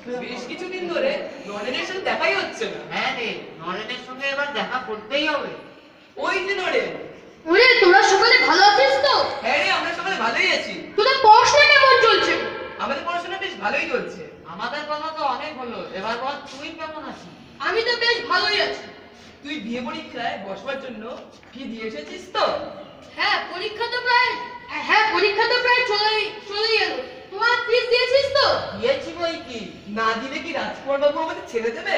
বেশ কিছুদিন ধরে নরেনের সাথে দেখাই হচ্ছে না। হ্যাঁ রে, নরেনের সঙ্গে এবার দেখা করতেই হবে। ওই যে নরেন। ওরে তোরা সকালে ভালো আছিস তো? হ্যাঁ রে, আমরা সকালে ভালোই আছি। তোদের পড়াশোনা কেমন চলছে? আমাদের পড়াশোনা বেশ ভালোই চলছে। আমাদের কথা তো অনেক হলো, এবার বল তুই কেমন আছিস? আমি তো বেশ ভালোই আছি। তুই বিয়ে পরীক্ষায় বসবার জন্য কি দিয়ে এসেছিস তো? হ্যাঁ পরীক্ষা তো প্রায় চলেই এলো। তোমার ফিস দিয়েছিস তো? দিয়েছি বই কি? না দিলে কি রাজকুমার বাবু আমাদের ছেড়ে দেবে?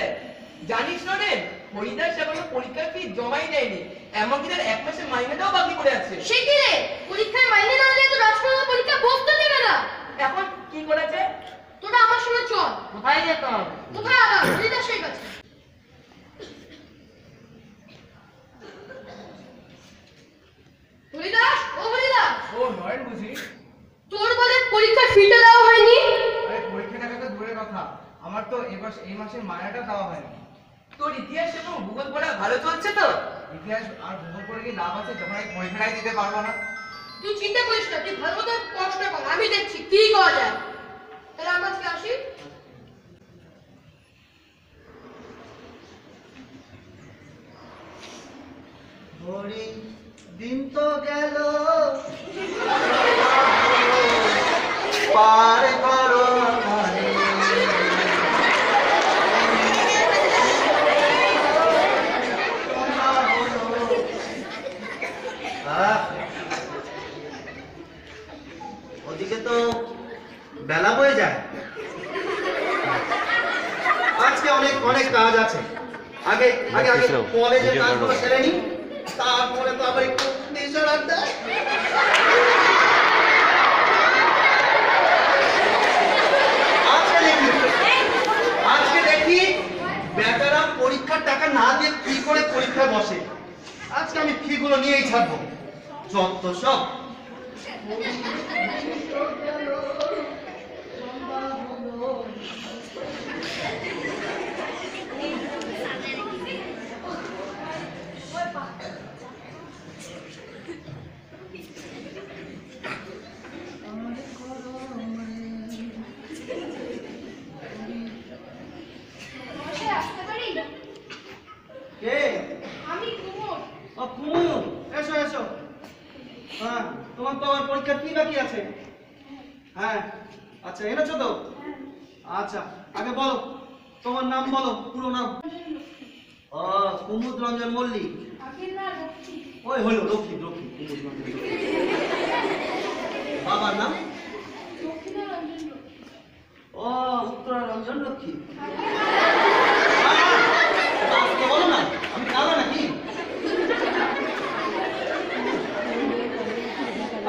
জানিস নরেন, হরিদাস এখনো পরীক্ষার ফি জমাই দেয়নি, এমনকি তার 1 মাসের মাইনেটাও বাকি পড়ে আছে। সে কি রে, পরীক্ষায় মাইনে না দিলে তো রাজকুমার পরীক্ষা বসতে দেবে না। এখন কি করেছে? তোরা আমার সঙ্গে চল। কোথায় যেতে হবে? কোথায় আবার হরিদাসের কাছে। হরিদাস, ও হরিদাস, ও নরেন বুঝি? তোর বলে পরীক্ষার ফিটা দেওয়া হয়নি? আরে পরীক্ষা টাকা তো দূরের কথা, আমার তো এই মাসের মায়নাটা দেওয়া হয়নি। তোর ইতিহাস এবং ভূগোল পড়া ভালো চলছে তো? ইতিহাস আর ভূগোল পড়ে কি লাভ আছে যখন আমি পরীক্ষাটাই দিতে পারবো না? তুই চিন্তা করিস না, তুই ভালো মতো পড়াশোনা কর, আমি দেখছি কি করা যায়। তাহলে আমরা আজকে আসি। হরি দিন তো গেল পার করো আমারে। ওদিকে তো বেলা বয়ে যায়, আজকে অনেক অনেক কাজ আছে। আগে আগে আগে কলেজের কাজগুলো সেরে নি, তারপরে তো আবার একটু নেশার আড্ডা। আজকে দেখি বেটারা পরীক্ষার টাকা না দিয়ে কি করে পরীক্ষা বসে। আজকে আমি ফিগুলো নিয়েই ছাড়বো, যত সব। কে? আমি কুমোর। ও কুমু, এসো এসো। হ্যাঁ, তোমার তো আমার পরীক্ষার কি বাকি আছে? হ্যাঁ, আচ্ছা এনেছো তো? আচ্ছা, আগে বলো তোমার নাম, বলো পুরো নাম। ও কুমুদ রঞ্জন মল্লিক। ওই হলো লক্ষ্মী, লক্ষ্মী কুমুদ রঞ্জন মল্লিক। বাবার নাম? ও উত্তরা রঞ্জন লক্ষ্মী। বলো না, আমি কালো নাকি?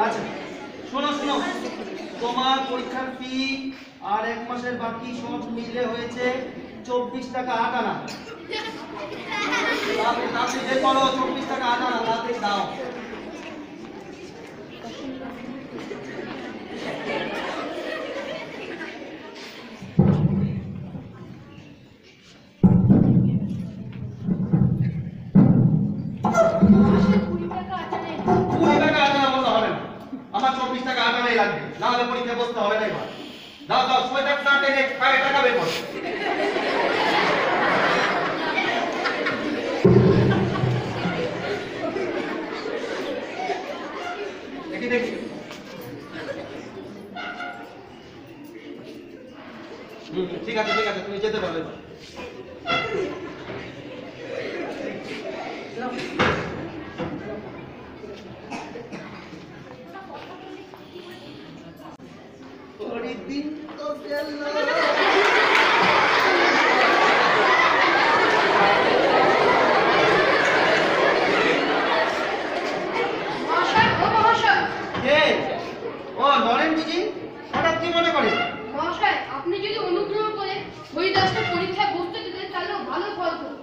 আচ্ছা শোনো শোনো, তোমার পরীক্ষার ফি আর 1 মাসের বাকি সব মিলে হয়েছে 24 টাকা 8 আনা। তাড়াতাড়ি যে করো, 24 টাকা 8 আনা তাড়াতাড়ি দাও। আমার 24 টাকা 8 আনাই লাগবে, না হলে পরীক্ষা বসতে হবে না। এবার দাও দাও, সোয়েটার না টেনে কারে টাকা বের করো। দেখি দেখি। ঠিক আছে ঠিক আছে, তুমি যেতে পারো এবার। দিন তো গেল নরেন বুঝি? হঠাৎ কি মনে করে? মহাশয়, আপনি যদি অনুগ্রহ করে হরিদাসকে পরীক্ষায় বসতে দিতেন তাহলে ভালো ফল করত।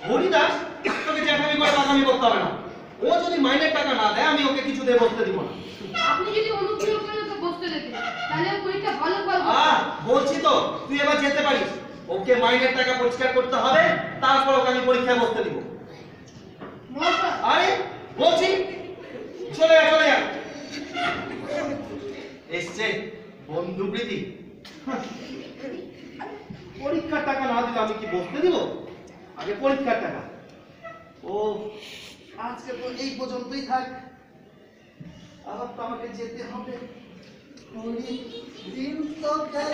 হরিদাস? তোকে চ্যাটামি করে বাদামি করতে হবে না। ও যদি মাইনের টাকা না দেয় আমি ওকে কিছুতে বসতে দিব না। আপনি যদি অনুগ্রহ করে ওকে বসতে দিতেন তাহলে পরীক্ষা ভালো ফল করত। বলছি তো, তুই এবার যেতে পারিস। ওকে মাইনের টাকা পরিষ্কার করতে হবে, তারপর ওকে আমি পরীক্ষায় বসতে দিব। মহাশয়, আরে বলছি চলে যা চলে যা। এসছে বন্ধু প্রীতি। আমি কি বসতে দিব? আগে পরীক্ষার টাকা। ও আজকে তো এই পর্যন্তই থাক, আবার তো আমাকে যেতে হবে। ওরে, দিন তো গেল।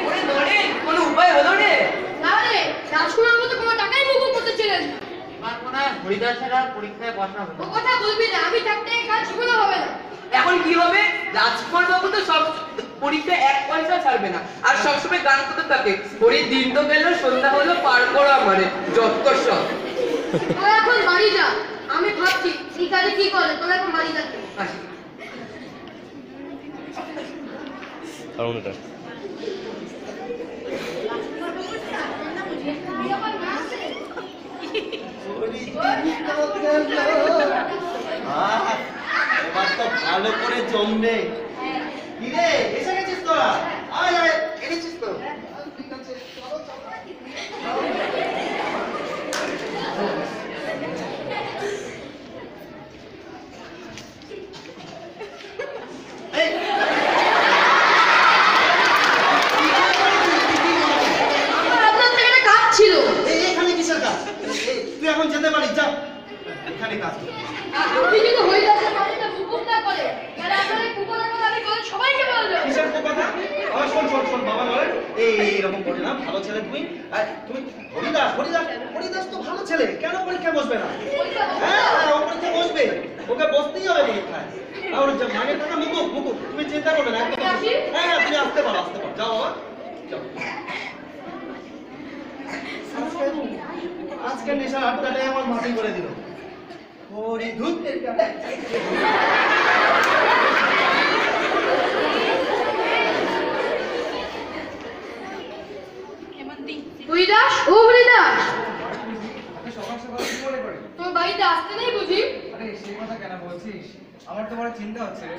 ওরে নরেন, কোনো উপায় হলো রে? না রে, রাজকুমার মতো কোনো টাকাই মুকুব করতে ছিলেন না। এবার মনে হয় হরিদাস ছাড়া পরীক্ষায় বসা ও হলো। কথা বলবি না, আমি থাকতে এই কাজ জীবনে হবে না। এখন কি হবে? রাজকুমার বাবু তো সব পরীক্ষায় 1 পয়সা ছাড়বে না, আর সবসময় গান করতে থাকে, হরির দিন তো গেল, সন্ধ্যা হলো, পার করো আমারে যত সব। তোরা এখন বাড়ি যা, আমি ভাবছি এই কাজে কি করে। তোরা এখন বাড়ি যা। আসি। এবার তো ভালো করে জমবে। কি রে, এসে গেছিস তোরা? আয় আয়, এনেছিস তো? ঠিক আছে, চলো চলো। এই, আপনার থেকে একটা কাজ ছিল। এখানে কিসের কাজ? তুই এখন যেতে পারিস, যা। এখানে কাজ কর। আপনি যদি হরিদাসের বাড়িতে মুকুব না করে, তাহলে আপনাদের কুকুরের কথা আমি করে সবাইকে বলবো। কিসের কথা? শোন শোন শোন, বাবা বলেন এইরকম করে না, ভালো ছেলে তুমি। তুমি হরিদাস হরিদাস হরিদাস তো ভালো ছেলে, কেন পরীক্ষায় বসবে না? হ্যাঁ ও পরীক্ষায় বসবে, ওকে বসতেই হবে পরীক্ষায়। আর যে মানের টাকা মুকুব মুকুব, তুমি চিন্তা করবে না একদম। হ্যাঁ হ্যাঁ, তুমি আসতে পারো আসতে পারো, যাও বাবা যাও। আজকে নেশার আড্ডাটাই আমার মাটি করে দিল। হরি ধুত। হরিদাস, ও হরিদাস, আরে সকাল সকাল কি মনে করে? তোর বাড়িতে আসতে নেই বুঝি? আরে সেই কথা কেন বলছিস? আমার তো বড় চিন্তা হচ্ছে রে।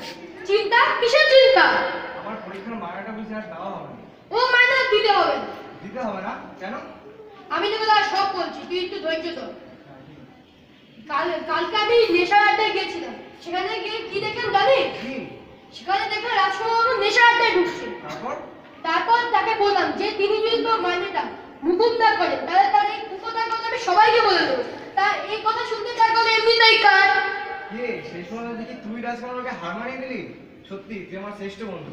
চিন্তা? কিসের চিন্তা? আমার পরীক্ষার মায়াটা বুঝি আর দেওয়া হবে না। ও মাইনা দিতে হবে না। দিতে হবে না কেন? আমি তোকে তার সব বলছি, তুই একটু ধৈর্য ধর। কালকে আমি নেশার আড্ডায় গেছিলাম, সেখানে গিয়ে কি দেখলাম জানিস? কি? সেখানে দেখলাম রাজকুমার বাবু নেশার আড্ডায় ঢুকছে। তারপর তাকে বললাম যে তিনি যদি তোর মাইনেটা মুকুব না করে, তাহলে তার এই কুকুরটার কথা আমি সবাইকে বলে দেবো। তা এই কথা শুনতে তার কথা এমনিতেই কার। কে সেই সময় দেখি তুই রাজকুমারকে হার মানিয়ে দিলি? সত্যি তুই আমার শ্রেষ্ঠ বন্ধু।